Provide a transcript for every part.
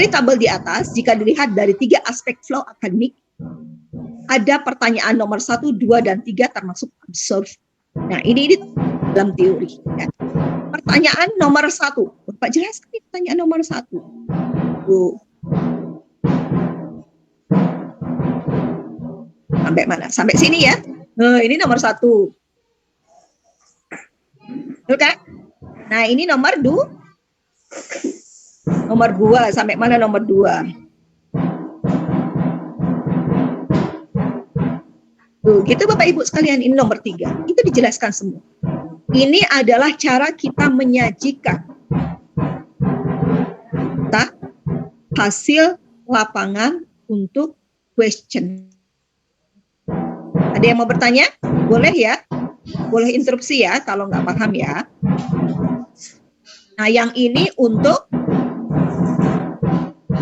tabel di atas, jika dilihat dari 3 aspek flow akademik, ada pertanyaan nomor 1, 2, dan 3 termasuk observe. Nah, ini dalam teori. Ya. Pertanyaan nomor 1. Bapak jelaskan pertanyaan nomor 1. Sampai mana? Sampai sini ya. Ini nomor 1. Oke? Nah, ini nomor 2. Nomor 2. Sampai mana nomor 2? Tuh, gitu Bapak Ibu sekalian, ini nomor 3. Itu dijelaskan semua. Ini adalah cara kita menyajikan hasil lapangan untuk question. Ada yang mau bertanya? Boleh ya? Boleh interupsi ya kalau nggak paham ya. Nah, yang ini untuk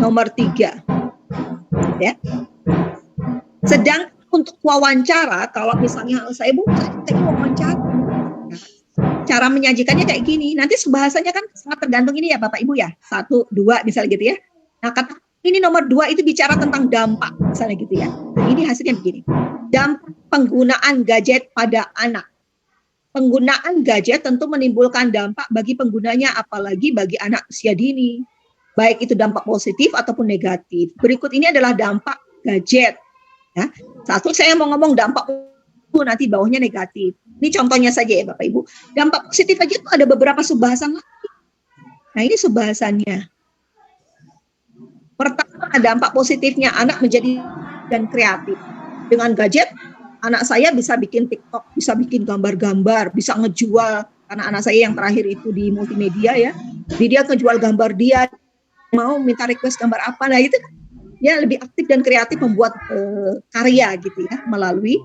nomor 3. Ya. Sedang untuk wawancara, kalau misalnya saya bukan wawancara, cara menyajikannya kayak gini. Nanti bahasanya kan sangat tergantung ini ya Bapak Ibu ya. 1, 2 misalnya gitu ya. Nah, kata ini nomor 2 itu bicara tentang dampak misalnya gitu ya. Nah, ini hasilnya begini. Dampak penggunaan gadget pada anak. Penggunaan gadget tentu menimbulkan dampak bagi penggunanya, apalagi bagi anak usia dini. Baik itu dampak positif ataupun negatif. Berikut ini adalah dampak gadget. Ya. Satu saya mau ngomong dampak nanti bawahnya negatif. Ini contohnya saja ya Bapak Ibu. Dampak positif aja itu ada beberapa subbahasan lagi. Nah, ini subbahasannya. Pertama, dampak positifnya anak menjadi dan kreatif. Dengan gadget, anak saya bisa bikin TikTok, bisa bikin gambar-gambar, bisa ngejual. Karena anak saya yang terakhir itu di multimedia ya. Jadi dia ngejual gambar dia, mau minta request gambar apa. Nah, itu dia lebih aktif dan kreatif membuat karya gitu ya melalui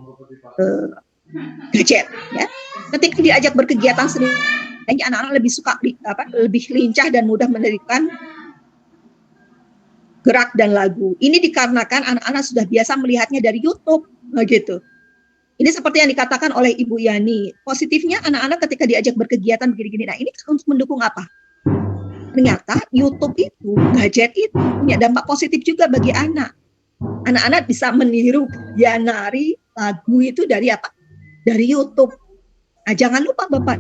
gadget ya. Ketika diajak berkegiatan sendiri, anak-anak lebih suka lebih lincah dan mudah menerapkan gerak dan lagu. Ini dikarenakan anak-anak sudah biasa melihatnya dari YouTube begitu. Ini seperti yang dikatakan oleh Ibu Yani. Positifnya anak-anak ketika diajak berkegiatan begini-gini. Nah, ini untuk mendukung apa? Ternyata YouTube itu, gadget itu punya dampak positif juga bagi anak. Anak-anak bisa meniru ya nari lagu itu dari apa? Dari YouTube. Nah, jangan lupa Bapak,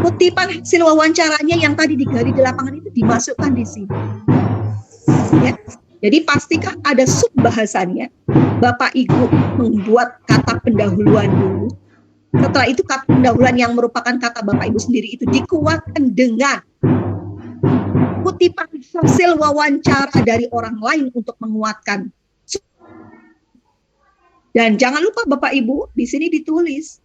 kutipan hasil wawancaranya yang tadi digali di lapangan itu dimasukkan di sini. Ya. Jadi pastikan ada subbahasannya. Bapak Ibu membuat kata pendahuluan dulu. Setelah itu kata pendahuluan yang merupakan kata Bapak Ibu sendiri itu dikuatkan dengan kutipan hasil wawancara dari orang lain untuk menguatkan. Dan jangan lupa Bapak Ibu, di sini ditulis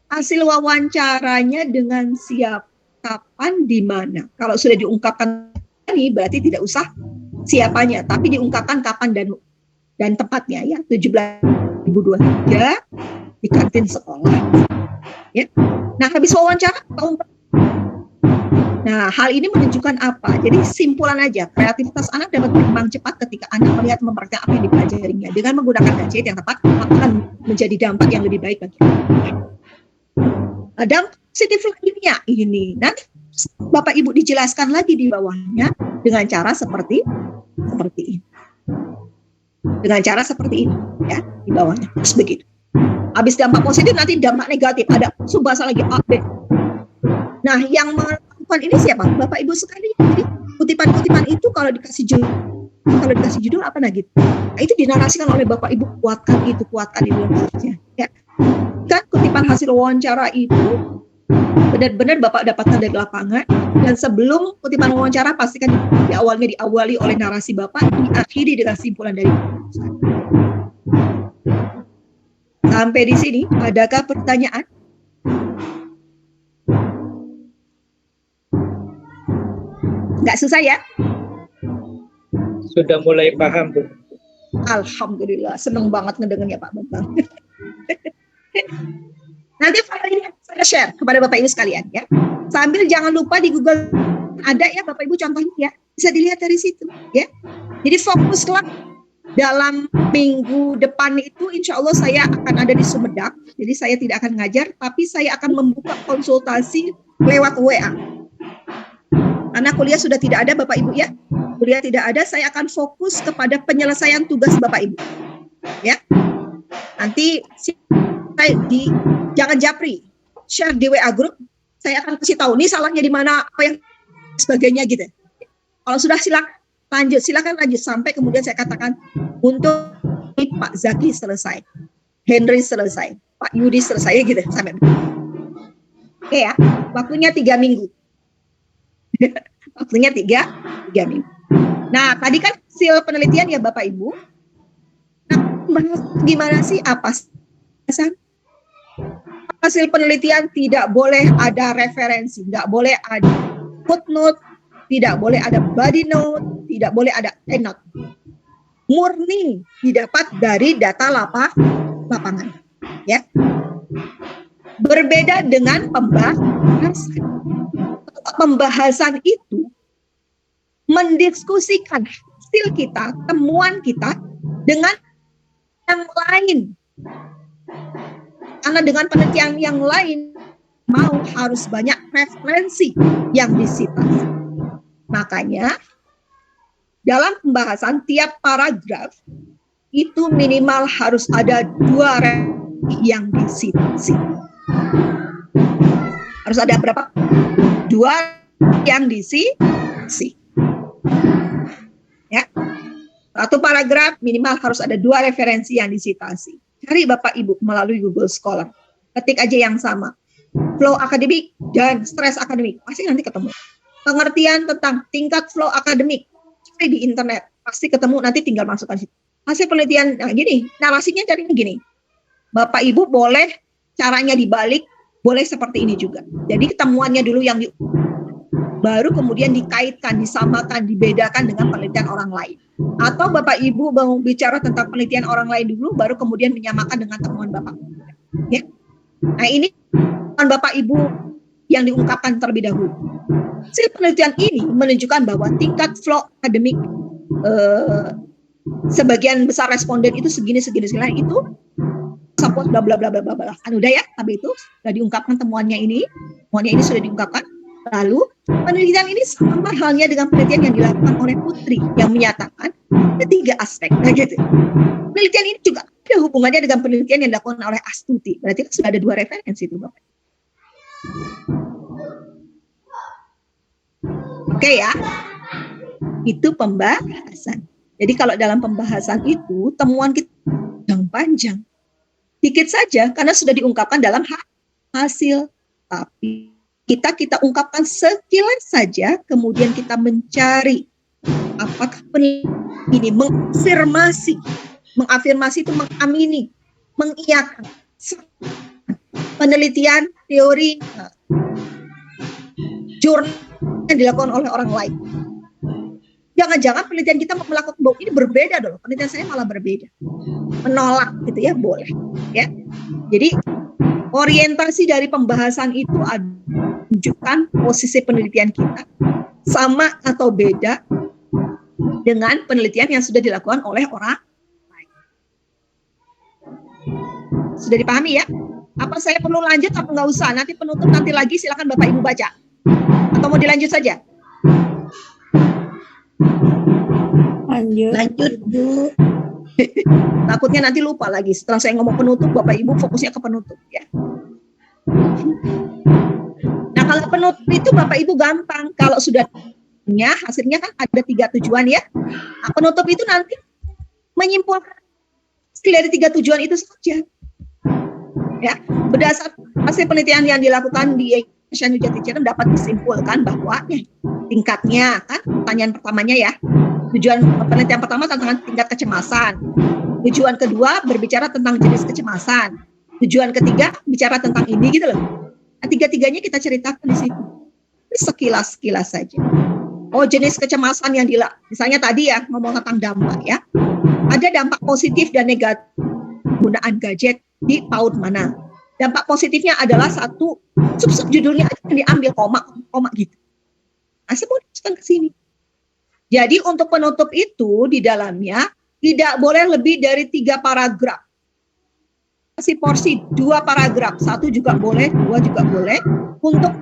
hasil wawancaranya dengan siapa, kapan, di mana. Kalau sudah diungkapkan ini berarti tidak usah siapanya, tapi diungkapkan kapan dan tempatnya ya. 17.2023 di kantin sekolah. Ya. Nah, habis wawancara tahun. Nah, hal ini menunjukkan apa? Jadi simpulan aja, kreativitas anak dapat berkembang cepat ketika anak melihat memperhatikan apa yang dipelajarinya. Dengan menggunakan gadget yang tepat akan menjadi dampak yang lebih baik bagi anak. Dampak positif lainnya ini nanti Bapak Ibu dijelaskan lagi di bawahnya dengan cara seperti ini. Dengan cara seperti ini ya, di bawahnya. Terus begitu. Habis dampak positif nanti dampak negatif, ada subbahasa lagi A, B. Nah, yang melakukan ini siapa? Bapak Ibu sekalian. Jadi kutipan-kutipan itu kalau dikasih judul apa nah gitu. Nah, itu dinarasikan oleh Bapak Ibu, kuatkan itu ya. Kan kutipan hasil wawancara itu benar-benar Bapak dapatkan dari lapangan, dan sebelum kutipan wawancara pastikan diawali oleh narasi Bapak, diakhiri dengan simpulan dari Bapak. Sampai di sini, adakah pertanyaan? Nggak susah ya? Sudah mulai paham, Bu. Alhamdulillah, senang banget ngedengarnya Pak Bambang. Nanti file ini saya share kepada Bapak Ibu sekalian ya. Sambil jangan lupa di Google ada ya Bapak Ibu contohnya ya. Bisa dilihat dari situ ya. Jadi fokuslah dalam minggu depan itu insya Allah saya akan ada di Sumedang. Jadi saya tidak akan ngajar, tapi saya akan membuka konsultasi lewat WA. Karena kuliah sudah tidak ada Bapak Ibu ya. Kuliah tidak ada, saya akan fokus kepada penyelesaian tugas Bapak Ibu. Ya. Nanti jangan japri, share di WA group, saya akan kasih tahu nih salahnya di mana, apa yang sebagainya gitu. Kalau sudah silakan lanjut sampai kemudian saya katakan untuk Pak Zaki selesai, Henry selesai, Pak Yudi selesai gitu sampai. Oke ya, waktunya 3 minggu. Waktunya 3 minggu. Nah, tadi kan hasil penelitian ya Bapak Ibu. Nah, gimana sih apa hasil penelitian? Tidak boleh ada referensi, tidak boleh ada footnote, tidak boleh ada body note, tidak boleh ada endnote. Murni didapat dari data lapangan, ya. Berbeda dengan pembahasan. Pembahasan itu mendiskusikan hasil kita, temuan kita dengan yang lain. Karena dengan penelitian yang lain harus banyak referensi yang disita. Makanya dalam pembahasan tiap paragraf itu minimal harus ada 2 referensi yang disita. Harus ada berapa? 2 yang disita. Ya. Satu paragraf minimal harus ada 2 referensi yang disitasi. Cari Bapak Ibu melalui Google Scholar. Ketik aja yang sama. Flow akademik dan stres akademik. Pasti nanti ketemu. Pengertian tentang tingkat flow akademik. Cari di internet. Pasti ketemu, nanti tinggal masukkan situ. Hasil penelitian, nah gini, narasinya cari gini. Bapak Ibu boleh caranya dibalik, boleh seperti ini juga. Jadi ketemuannya dulu yang baru kemudian dikaitkan, disamakan, dibedakan dengan penelitian orang lain. Atau Bapak Ibu mau bicara tentang penelitian orang lain dulu, baru kemudian menyamakan dengan temuan Bapak. Ya. Nah ini Bapak Ibu yang diungkapkan terlebih dahulu. Hasil penelitian ini menunjukkan bahwa tingkat flow akademik sebagian besar responden itu segini itu support bla bla bla bla bla. Udah ya, tapi itu sudah diungkapkan temuannya ini sudah diungkapkan. Lalu penelitian ini sama halnya dengan penelitian yang dilakukan oleh Putri yang menyatakan 3 aspek. Nah gitu. Penelitian ini juga ada hubungannya dengan penelitian yang dilakukan oleh Astuti. Berarti sudah ada 2 referensi itu, Bapak. Oke ya. Itu pembahasan. Jadi kalau dalam pembahasan itu temuan kita panjang. Dikit saja karena sudah diungkapkan dalam hasil. Tapi kita ungkapkan sekilas saja, kemudian kita mencari apakah ini mengafirmasi itu mengamini, mengiyakan penelitian teori jurnal yang dilakukan oleh orang lain. Jangan-jangan penelitian kita melakukan bahwa ini berbeda dong, penelitian saya malah berbeda, menolak gitu ya, boleh ya. Jadi orientasi dari pembahasan itu menunjukkan posisi penelitian kita sama atau beda dengan penelitian yang sudah dilakukan oleh orang lain. Sudah dipahami ya? Apa saya perlu lanjut atau nggak usah? Nanti penutup nanti lagi, silakan Bapak Ibu baca. Atau mau dilanjut saja? Lanjut Bu. Takutnya nanti lupa lagi. Setelah saya ngomong penutup, Bapak Ibu fokusnya ke penutup ya. Nah kalau penutup itu Bapak Ibu gampang. Kalau sudah hasilnya kan ada 3 tujuan ya. Nah, penutup itu nanti menyimpulkan dari 3 tujuan itu saja. Ya, berdasarkan hasil penelitian yang dilakukan di Asian Teacher dapat disimpulkan bahwa tingkatnya kan pertanyaan pertamanya ya. Tujuan penelitian pertama tentang tingkat kecemasan. Tujuan kedua berbicara tentang jenis kecemasan. Tujuan ketiga bicara tentang ini gitu loh. Nah, 3-tiganya kita ceritakan di situ. Sekilas-sekilas saja. Oh, jenis kecemasan yang misalnya tadi ya ngomong tentang dampak ya. Ada dampak positif dan negatif penggunaan gadget di PAUD mana. Dampak positifnya adalah satu sub judulnya diambil koma gitu. Nah, saya mau disebutkan ke sini. Jadi untuk penutup itu di dalamnya tidak boleh lebih dari 3 paragraf. Kasih porsi 2 paragraf, 1 juga boleh, 2 juga boleh. untuk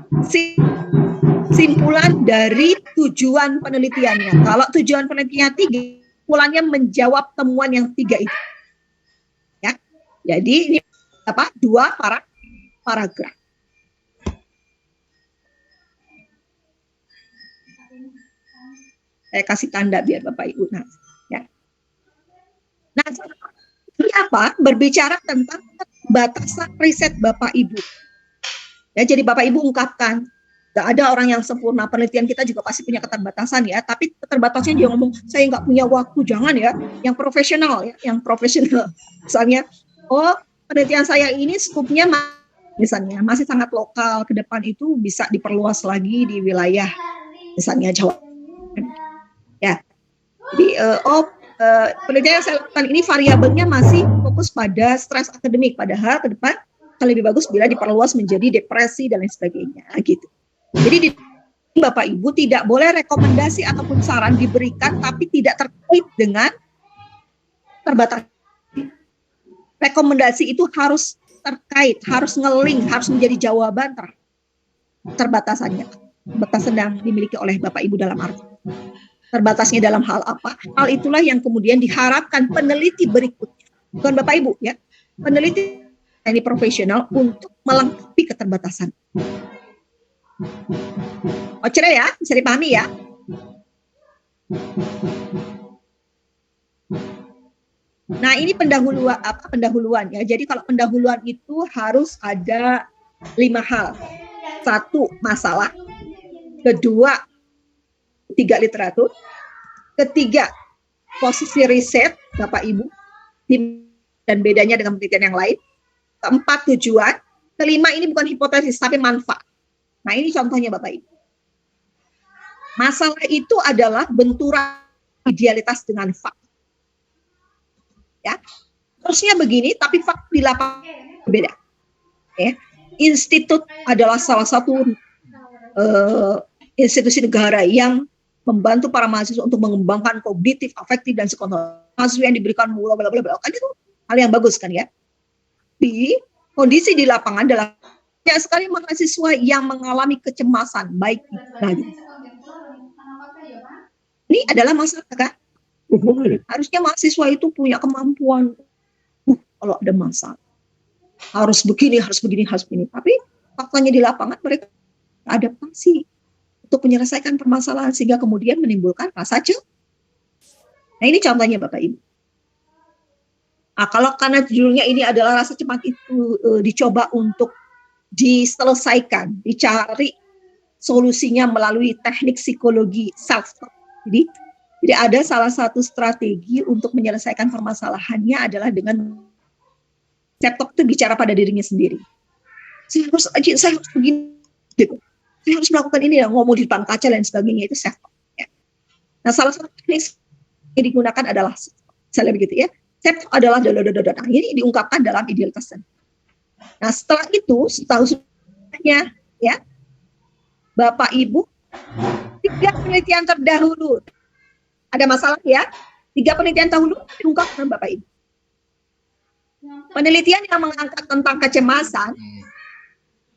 simpulan dari tujuan penelitiannya. Kalau tujuan penelitiannya 3, simpulannya menjawab temuan yang 3 itu. Ya, jadi ini apa? 2 paragraf. Saya kasih tanda biar Bapak Ibu. Nah, ya. Nah, ini apa? Berbicara tentang batasan riset Bapak Ibu. Ya, jadi Bapak Ibu ungkapkan, nggak ada orang yang sempurna. Penelitian kita juga pasti punya keterbatasan ya. Tapi keterbatasannya dia ngomong, saya nggak punya waktu. Jangan ya, yang profesional ya, yang profesional. Misalnya, oh penelitian saya ini skupnya misalnya masih sangat lokal. Ke depan itu bisa diperluas lagi di wilayah misalnya Jawa. Ya, jadi penelitian yang saya lakukan ini variabelnya masih fokus pada stres akademik, padahal ke depan lebih bagus bila diperluas menjadi depresi dan lain sebagainya, gitu. Jadi di Bapak Ibu tidak boleh rekomendasi ataupun saran diberikan tapi tidak terkait dengan terbatas. Rekomendasi itu harus terkait, harus ngeling, harus menjadi jawaban terbatasannya. Batasan yang dimiliki oleh Bapak Ibu dalam arti. Terbatasnya dalam hal apa? Hal itulah yang kemudian diharapkan peneliti berikutnya. Bukan Bapak Ibu ya. Peneliti ini profesional untuk melengkapi keterbatasan. Cerai ya, bisa dipahami ya. Nah, ini pendahuluan ya. Jadi kalau pendahuluan itu harus ada 5 hal. 1, masalah. 2, 3, literatur. 3, posisi riset Bapak Ibu dan bedanya dengan penelitian yang lain. 4, tujuan. 5, ini bukan hipotesis tapi manfaat. Nah, ini contohnya Bapak Ibu. Masalah itu adalah benturan idealitas dengan fakta. Ya, terusnya begini, tapi fakta di lapangan berbeda. Ya. Institut adalah salah satu institusi negara yang membantu para mahasiswa untuk mengembangkan kognitif, afektif, dan psikomotor. Mahasiswa yang diberikan kan itu hal yang bagus kan ya. Di kondisi di lapangan adalah banyak sekali mahasiswa yang mengalami kecemasan, baik lagi. Ini adalah masalah kan? Harusnya mahasiswa itu punya kemampuan kalau ada masalah. Harus begini. Tapi faktanya di lapangan mereka adaptasi untuk menyelesaikan permasalahan sehingga kemudian menimbulkan rasa cemas. Nah, ini contohnya Bapak Ibu. Nah, kalau karena judulnya ini adalah rasa cemas itu dicoba untuk diselesaikan, dicari solusinya melalui teknik psikologi self-talk. Jadi ada salah satu strategi untuk menyelesaikan permasalahannya adalah dengan self-talk itu bicara pada dirinya sendiri. Saya harus begini, gitu. Saya harus melakukan ini, ngomong di depan kaca dan sebagainya, itu self-talk. Ya. Nah, salah satu teknik yang digunakan adalah, misalnya begitu ya, self-talk adalah nah, ini diungkapkan dalam idealitas. Nah, setelah itu, setelahnya, ya, Bapak Ibu, 3 penelitian terdahulu. Ada masalah ya? 3 penelitian dahulu diungkapkan Bapak Ibu. Penelitian yang mengangkat tentang kecemasan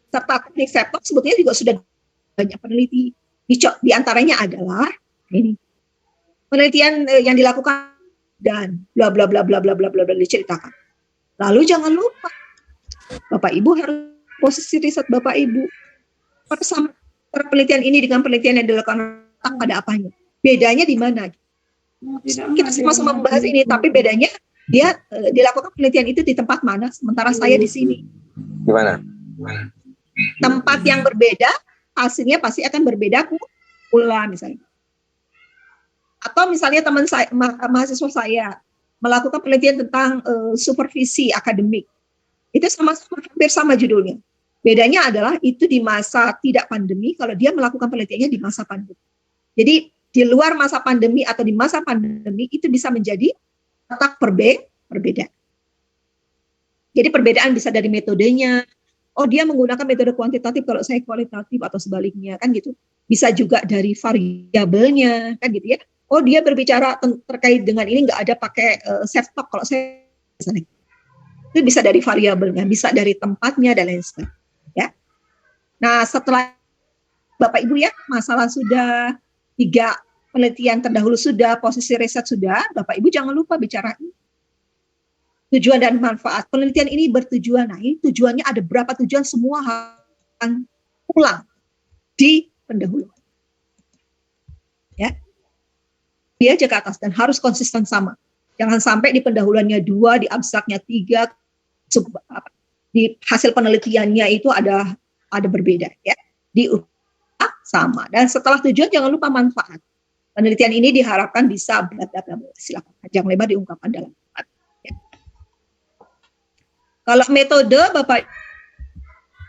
serta teknik self-talk sebetulnya juga sudah banyak peneliti. Di antaranya adalah ini penelitian yang dilakukan dan bla bla bla bla bla bla bla diceritakan. Lalu jangan lupa Bapak Ibu harus posisi riset Bapak Ibu bersama penelitian ini dengan penelitian yang dilakukan ada apanya. Bedanya di mana? Kita sama-sama membahas ini, tapi bedanya dia dilakukan penelitian itu di tempat mana, sementara saya di sini. Di mana? Tempat yang berbeda, hasilnya pasti akan berbeda pula misalnya. Atau misalnya teman saya, mahasiswa saya melakukan penelitian tentang supervisi akademik. Itu hampir sama judulnya. Bedanya adalah itu di masa tidak pandemi, kalau dia melakukan penelitiannya di masa pandemi. Jadi di luar masa pandemi atau di masa pandemi itu bisa menjadi letak berbeda. Jadi perbedaan bisa dari metodenya. Oh, dia menggunakan metode kuantitatif, kalau saya kualitatif atau sebaliknya, kan gitu. Bisa juga dari variabelnya, kan gitu ya. Oh, dia berbicara terkait dengan ini nggak ada pakai self-talk, kalau saya misalnya. Itu bisa dari variabelnya, bisa dari tempatnya dan lain sebagainya. Ya. Nah, setelah Bapak Ibu ya, masalah sudah, 3 penelitian terdahulu sudah, posisi riset sudah, Bapak Ibu jangan lupa bicara tujuan dan manfaat. Penelitian ini bertujuan, nah ini tujuannya ada berapa tujuan, semua akan ulang di pendahuluan. Ya, dia aja ke atas dan harus konsisten sama. Jangan sampai di pendahuluannya 2, di abstraknya 3, di hasil penelitiannya itu ada berbeda ya. Di sama. Dan setelah tujuan jangan lupa manfaat. Penelitian ini diharapkan bisa bla bla bla. Silakan panjang lebar diungkapkan dalam manfaat. Ya. Kalau metode Bapak,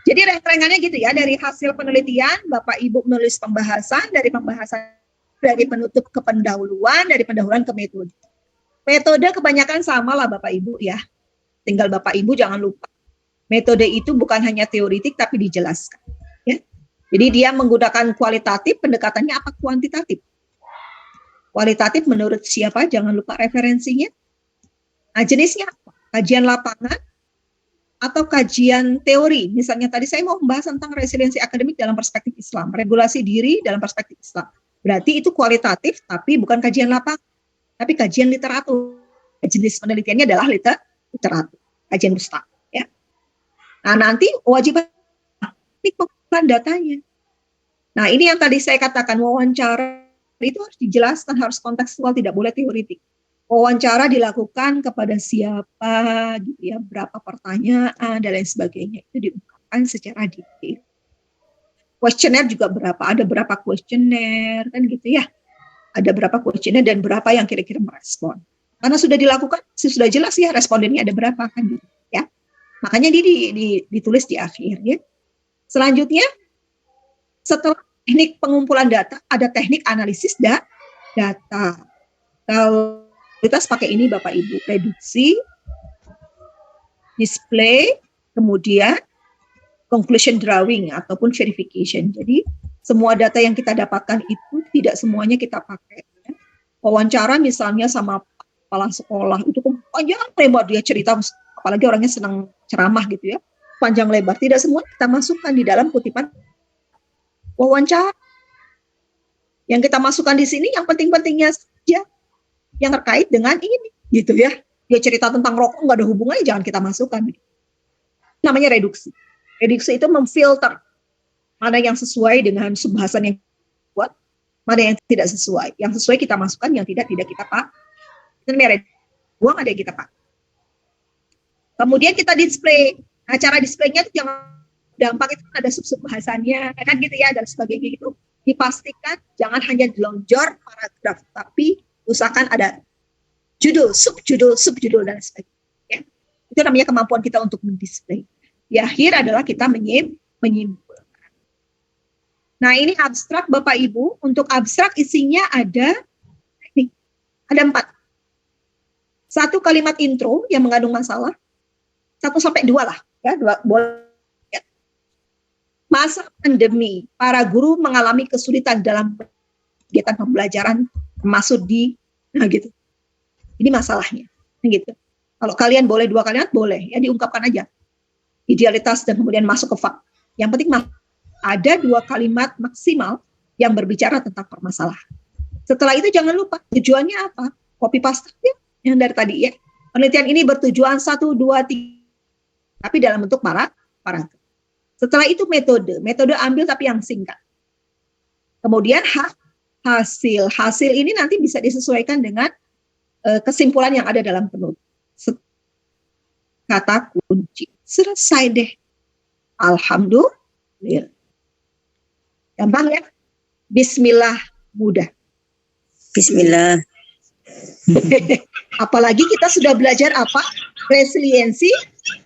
jadi rangkaiannya gitu ya, dari hasil penelitian Bapak Ibu menulis pembahasan, dari pembahasan dari penutup ke pendahuluan, dari pendahuluan ke metode. Metode kebanyakan sama lah Bapak Ibu ya. Tinggal Bapak Ibu jangan lupa. Metode itu bukan hanya teoritik tapi dijelaskan. Ya. Jadi dia menggunakan kualitatif, pendekatannya apa kuantitatif. Kualitatif menurut siapa? Jangan lupa referensinya. Nah, jenisnya apa? Kajian lapangan atau kajian teori. Misalnya tadi saya mau membahas tentang resiliensi akademik dalam perspektif Islam, regulasi diri dalam perspektif Islam. Berarti itu kualitatif, tapi bukan kajian lapangan, tapi kajian literatur. Jenis penelitiannya adalah literatur, kajian pustaka. Ya. Nah, nanti wajib pengumpulan datanya. Nah, ini yang tadi saya katakan, wawancara itu harus dijelaskan, harus kontekstual, tidak boleh teoritik. Wawancara dilakukan kepada siapa, gitu ya, berapa pertanyaan dan lain sebagainya, itu diungkapkan secara detail. Kuesioner juga berapa, ada berapa kuesioner, kan gitu ya. Ada berapa kuesioner dan berapa yang kira-kira merespon. Karena sudah dilakukan, sudah jelas ya respondennya ada berapa kan gitu ya. Makanya ditulis di akhir ya. Selanjutnya, setelah teknik pengumpulan data, ada teknik analisis data. Kalau kita pakai ini Bapak Ibu, reduksi, display, kemudian conclusion drawing ataupun verification. Jadi semua data yang kita dapatkan itu tidak semuanya kita pakai. Wawancara misalnya sama kepala sekolah itu panjang lebar dia cerita, apalagi orangnya senang ceramah gitu ya, panjang lebar. Tidak semua kita masukkan di dalam kutipan wawancara. Yang kita masukkan di sini yang penting-pentingnya saja, yang terkait dengan ini, gitu ya. Dia cerita tentang rokok nggak ada hubungannya, jangan kita masukkan. Namanya reduksi. Reduksi itu memfilter mana yang sesuai dengan subbahasan yang buat, mana yang tidak sesuai. Yang sesuai kita masukkan, yang tidak kita pak. Itu namanya reduksi. Buang ada yang kita pak. Kemudian kita display. Nah, cara displaynya itu yang dampak itu ada sub-bahasannya, kan gitu ya, dan sebagainya itu. Dipastikan jangan hanya dilonjor paragraf, tapi usahakan ada judul, subjudul, dan sebagainya. Ya. Itu namanya kemampuan kita untuk mendisplay. Di akhir adalah kita menyimpulkan. Nah, ini abstrak Bapak Ibu. Untuk abstrak isinya ada 4. 1 kalimat intro yang mengandung masalah. 1-2 lah. Ya, 2 boleh. Masa pandemi, para guru mengalami kesulitan dalam kegiatan pembelajaran, termasuk nah gitu. Ini masalahnya, gitu. Kalau kalian boleh 2 kalimat, boleh, ya diungkapkan aja. Idealitas dan kemudian masuk ke fak. Yang penting ada 2 kalimat maksimal yang berbicara tentang permasalahan. Setelah itu jangan lupa tujuannya apa? Copy paste yang dari tadi ya. Penelitian ini bertujuan 1, 2, 3, tapi dalam bentuk paragraf. Setelah itu metode ambil tapi yang singkat. Kemudian hasil ini nanti bisa disesuaikan dengan kesimpulan yang ada dalam penutup. Kata kunci. Selesai deh. Alhamdulillah. Gampang ya? Bismillah, mudah. Bismillah. Apalagi kita sudah belajar apa? Resiliensi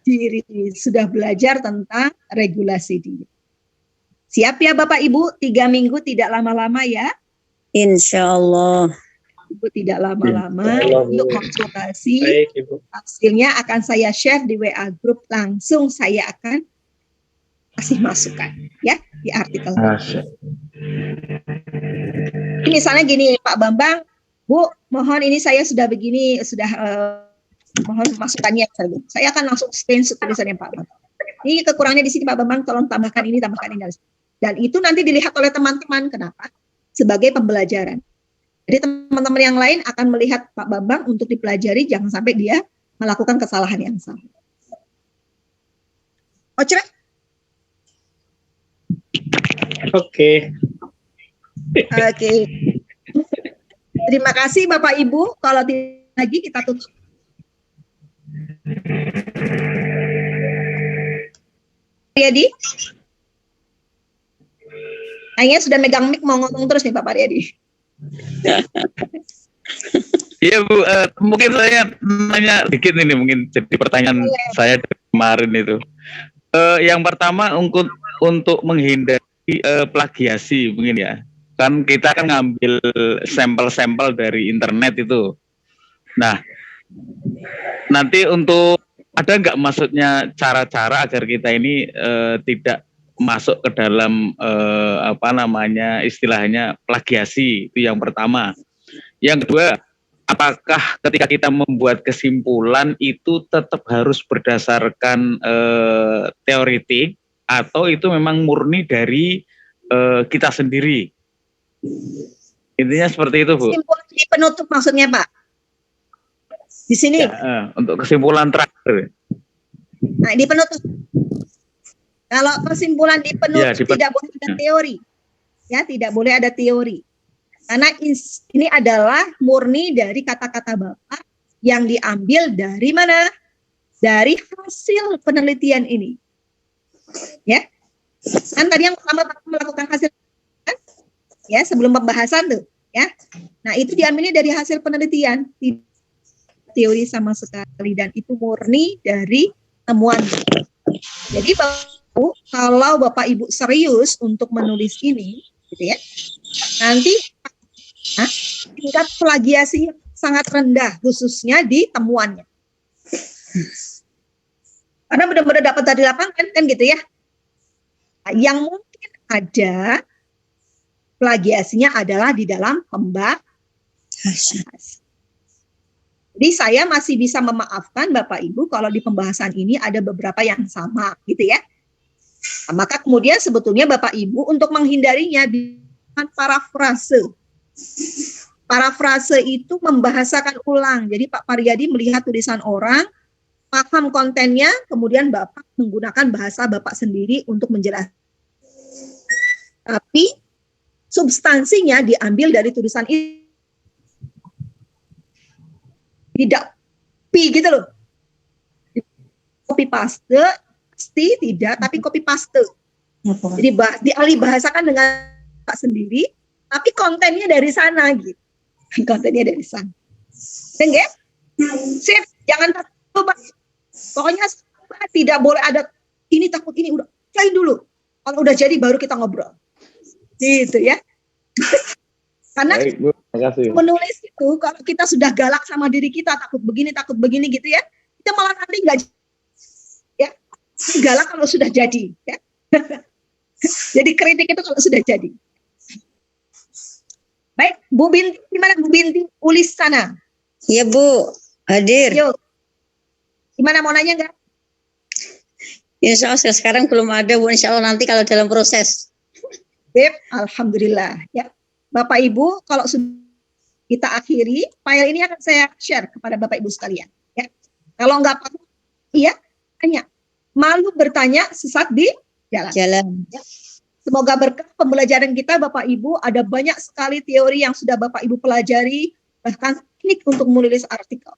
diri. Sudah belajar tentang regulasi diri. Siap ya Bapak Ibu? 3 minggu tidak lama-lama ya. Insya Allah. Ibu tidak lama-lama. Yuk konsultasi. Baik, Ibu. Hasilnya akan saya share di WA Group. Langsung saya akan kasih masukan ya di artikel. Misalnya gini Pak Bambang, Bu, mohon ini saya sudah begini, sudah Mohon masukannya. Saya akan langsung screenshot tulisannya Pak Bambang. Ini kekurangannya di sini Pak Bambang, tolong tambahkan ini, tambahkan ini. Dan itu nanti dilihat oleh teman-teman. Kenapa? Sebagai pembelajaran. Jadi teman-teman yang lain akan melihat Pak Bambang untuk dipelajari, jangan sampai dia melakukan kesalahan yang sama. Ocre? Oke. Oke. Terima kasih Bapak Ibu. Kalau tidak lagi kita tutup. Riyadi? Kayaknya sudah megang mic mau ngomong terus nih Bapak Riyadi. Iya Bu, mungkin saya nanya dikit ini, mungkin jadi pertanyaan saya dari kemarin itu. Yang pertama untuk menghindari plagiasi mungkin ya. Kan kita kan ngambil sampel-sampel dari internet itu. Nah, nanti untuk ada nggak maksudnya cara-cara agar kita ini tidak masuk ke dalam istilahnya plagiasi, itu yang pertama. Yang kedua, apakah ketika kita membuat kesimpulan itu tetap harus berdasarkan teoritik atau itu memang murni dari kita sendiri? Intinya seperti itu, Bu. Kesimpulan di penutup maksudnya Pak? Di sini? Ya, untuk kesimpulan terakhir. Nah, di penutup. Kalau kesimpulan di penutup Ya, tidak boleh ada teori. Ya, tidak boleh ada teori. Karena ini adalah murni dari kata-kata Bapak yang diambil dari mana? Dari hasil penelitian ini. Ya. Kan tadi yang pertama Bapak melakukan hasil kan? Ya, sebelum pembahasan tuh, ya. Nah, itu diambilnya dari hasil penelitian, tidak teori sama sekali, dan itu murni dari temuan. Jadi kalau Bapak Ibu serius untuk menulis ini, gitu ya, nanti tingkat plagiasi sangat rendah, khususnya di temuannya. Karena benar-benar dapat dari lapangan kan gitu ya. Yang mungkin ada plagiasinya adalah di dalam pembahasan. Jadi saya masih bisa memaafkan Bapak Ibu kalau di pembahasan ini ada beberapa yang sama gitu ya. Nah, maka kemudian sebetulnya Bapak Ibu untuk menghindarinya dengan parafrase. Parafrase itu membahasakan ulang. Jadi Pak Pariyadi melihat tulisan orang, paham kontennya, kemudian Bapak menggunakan bahasa Bapak sendiri untuk menjelaskan. Tapi substansinya diambil dari tulisan itu. Tidak copy gitu loh. Copy paste, pasti tidak, tapi copy paste. Jadi dialih bahasakan dengan Pak sendiri, tapi kontennya dari sana gitu. Kontennya dari sana. Enggak? Sip, jangan takut. Pokoknya tidak boleh ada ini takut ini, udah cari dulu. Kalau udah jadi baru kita ngobrol. Gitu ya. Karena Baik, Bu. Terima kasih. menulis itu kalau kita sudah galak sama diri kita, takut begini gitu ya, kita malah nanti enggak ya. Galak kalau sudah jadi ya. Jadi kritik itu kalau sudah jadi. Baik, Bu Binti, gimana Bu Binti Ulis sana? Iya Bu, hadir. Yuk. Gimana mau nanya enggak? Insya Allah sekarang belum ada Bu, insya Allah nanti kalau dalam proses. Sip, alhamdulillah ya. Bapak Ibu, kalau sudah kita akhiri, file ini akan saya share kepada Bapak Ibu sekalian ya. Kalau enggak apa-apa, iya, tanya. Malu bertanya, sesat di jalan. Ya. Semoga berkah pembelajaran kita Bapak Ibu, ada banyak sekali teori yang sudah Bapak Ibu pelajari, bahkan teknik untuk menulis artikel.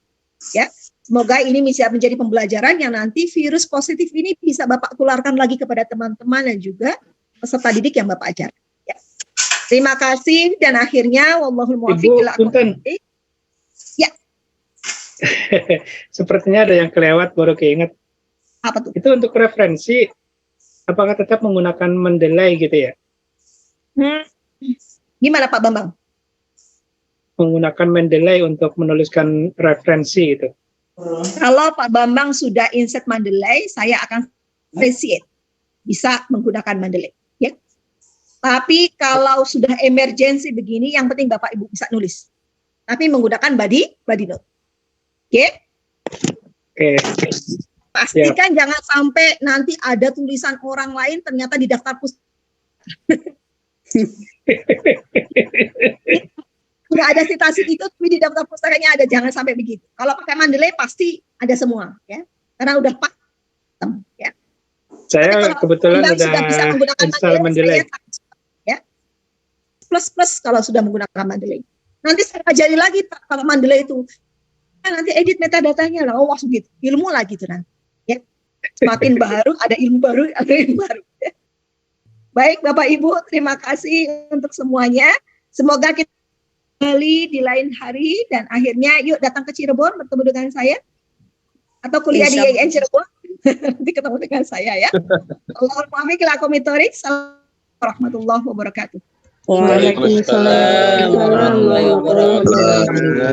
Ya, semoga ini bisa menjadi pembelajaran yang nanti virus positif ini bisa Bapak tularkan lagi kepada teman-teman dan juga peserta didik yang Bapak ajar. Ya. Terima kasih dan akhirnya wallahul muwaffiq ila aqwamit thoriq. Ya. Sepertinya ada yang kelewat, baru keinget. Apa tuh? Itu untuk referensi, apakah tetap menggunakan Mendeley gitu ya? Gimana Pak Bambang? Menggunakan Mendeley untuk menuliskan referensi gitu. Kalau Pak Bambang sudah insert Mendeley, saya akan appreciate bisa menggunakan Mendeley. Ya. Tapi kalau sudah emergency begini, yang penting Bapak Ibu bisa nulis. Tapi menggunakan body note. Oke? Oke. Pastikan jangan sampai nanti ada tulisan orang lain ternyata di daftar pustaka. Nggak ada citasi itu, tapi di daftar pustakanya ada. Jangan sampai begitu. Kalau pakai Mendeley pasti ada semua, ya. Karena udah pas, ya. Saya kebetulan Anda udah sudah bisa menggunakan install Mendeley. ya. Plus kalau sudah menggunakan Mendeley. Nanti saya ajari lagi kalau Mendeley itu. Nanti edit metadatanya lah, wah gitu. Ilmu lah gitu nanti. Ya. Semakin baru, ada ilmu baru, ada ilmu baru. Ya. Baik Bapak Ibu, terima kasih untuk semuanya. Semoga kita kembali di lain hari dan akhirnya yuk datang ke Cirebon bertemu dengan saya atau kuliah di IAIN Cirebon. Nanti ketemu dengan saya ya. Assalamualaikum warahmatullahi wabarakatuh. Waalaikumsalam warahmatullahi wabarakatuh.